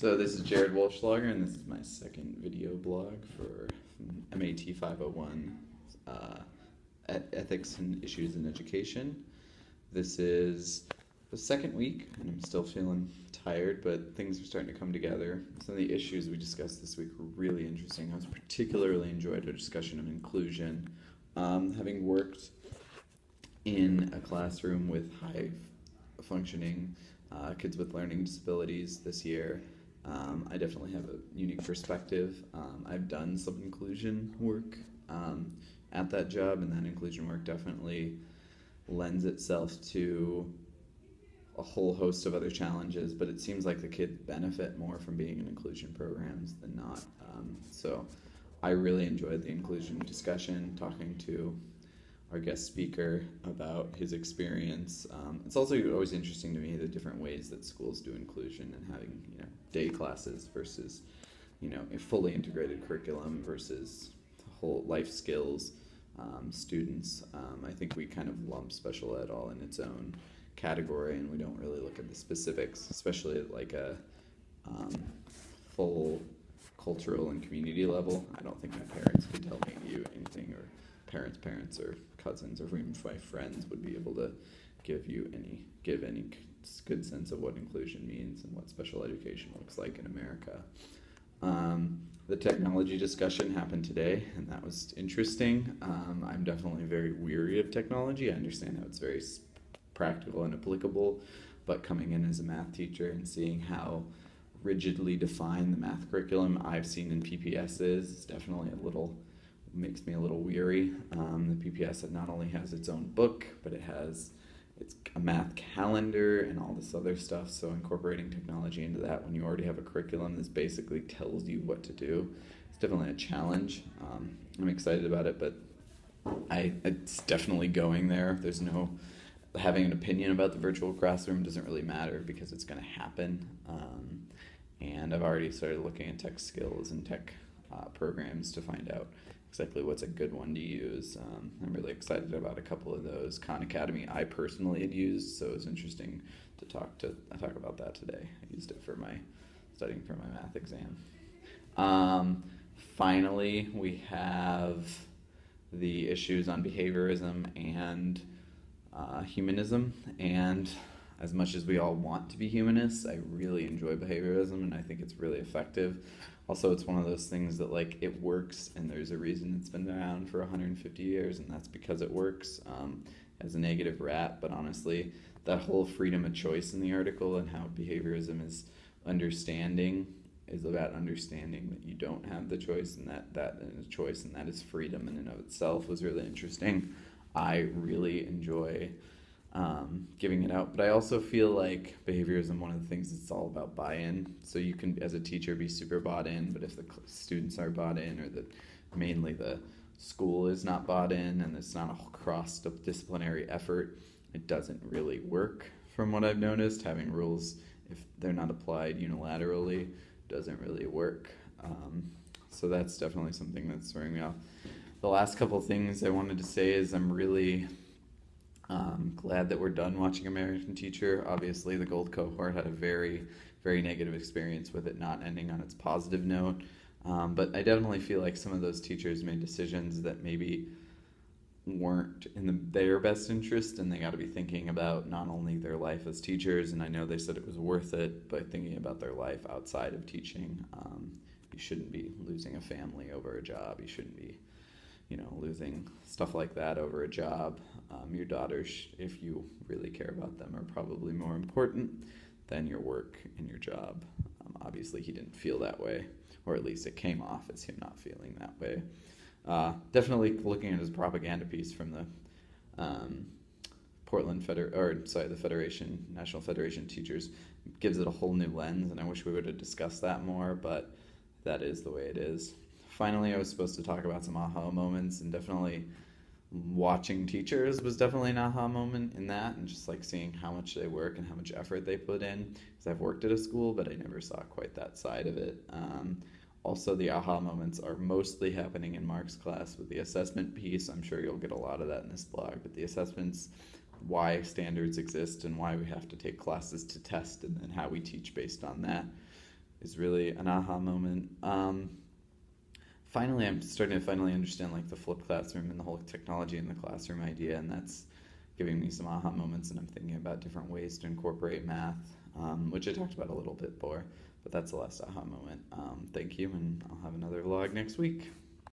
So this is Jared Walschlager, and this is my second video blog for MAT 501, Ethics and Issues in Education. This is the second week, and I'm still feeling tired, but things are starting to come together. Some of the issues we discussed this week were really interesting. I was particularly enjoyed our discussion of inclusion. Having worked in a classroom with high-functioning kids with learning disabilities this year, I definitely have a unique perspective. I've done some inclusion work at that job, and that inclusion work definitely lends itself to a whole host of other challenges, but it seems like the kids benefit more from being in inclusion programs than not. So I really enjoyed the inclusion discussion, talking to our guest speaker about his experience. It's also always interesting to me the different ways that schools do inclusion and having day classes versus a fully integrated curriculum versus whole life skills students. I think we kind of lump special ed all in its own category, and we don't really look at the specifics, especially at like a full cultural and community level. I don't think my parents could tell me you anything, or parents or cousins or even my friends would be able to give any good sense of what inclusion means and what special education looks like in America. The technology discussion happened today, and that was interesting. I'm definitely very weary of technology. I understand how it's very practical and applicable, but coming in as a math teacher and seeing how rigidly defined the math curriculum I've seen in PPS is definitely makes me a little weary. The PPS not only has its own book, but it's a math calendar and all this other stuff. So incorporating technology into that when you already have a curriculum that basically tells you what to do, it's definitely a challenge. I'm excited about it, but it's definitely going there. There's no having an opinion about the virtual classroom doesn't really matter because it's going to happen. And I've already started looking at tech skills and tech programs to find out exactly what's a good one to use. I'm really excited about a couple of those. Khan Academy I personally had used, so it was interesting to talk about that today. I used it for studying for my math exam. Finally, we have the issues on behaviorism and humanism, and as much as we all want to be humanists, I really enjoy behaviorism, and I think it's really effective. Also, it's one of those things that it works, and there's a reason it's been around for 150 years, and that's because it works. As a negative rap, but honestly, that whole freedom of choice in the article and how behaviorism is about understanding that you don't have the choice, and that is a choice, and that is freedom in and of itself was really interesting. I really enjoy giving it out, but I also feel like behaviorism, one of the things, it's all about buy-in. So you can, as a teacher, be super bought in, but if the students are bought in, or mainly the school is not bought in, and it's not a cross-disciplinary effort, it doesn't really work. From what I've noticed, having rules, if they're not applied unilaterally, doesn't really work. So that's definitely something that's throwing me off. The last couple things I wanted to say is I'm really glad that we're done watching American Teacher. Obviously, the Gold cohort had a very, very negative experience with it not ending on its positive note. But I definitely feel like some of those teachers made decisions that maybe weren't in their best interest, and they got to be thinking about not only their life as teachers, and I know they said it was worth it, but thinking about their life outside of teaching. You shouldn't be losing a family over a job. You shouldn't be losing stuff like that over a job. Your daughters, if you really care about them, are probably more important than your work and your job. Obviously, he didn't feel that way, or at least it came off as him not feeling that way. Definitely looking at his propaganda piece from the the National Federation of Teachers gives it a whole new lens, and I wish we would have discussed that more, but that is the way it is. Finally, I was supposed to talk about some aha moments, and definitely watching teachers was definitely an aha moment in that, and just seeing how much they work and how much effort they put in, because I've worked at a school, but I never saw quite that side of it. Also, the aha moments are mostly happening in Mark's class with the assessment piece. I'm sure you'll get a lot of that in this blog, but the assessments, why standards exist and why we have to take classes to test, and then how we teach based on that. is really an aha moment. Finally, I'm starting to finally understand like the flipped classroom and the whole technology in the classroom idea, and that's giving me some aha moments. And I'm thinking about different ways to incorporate math, which I talked about a little bit before, but that's the last aha moment. Thank you, and I'll have another vlog next week.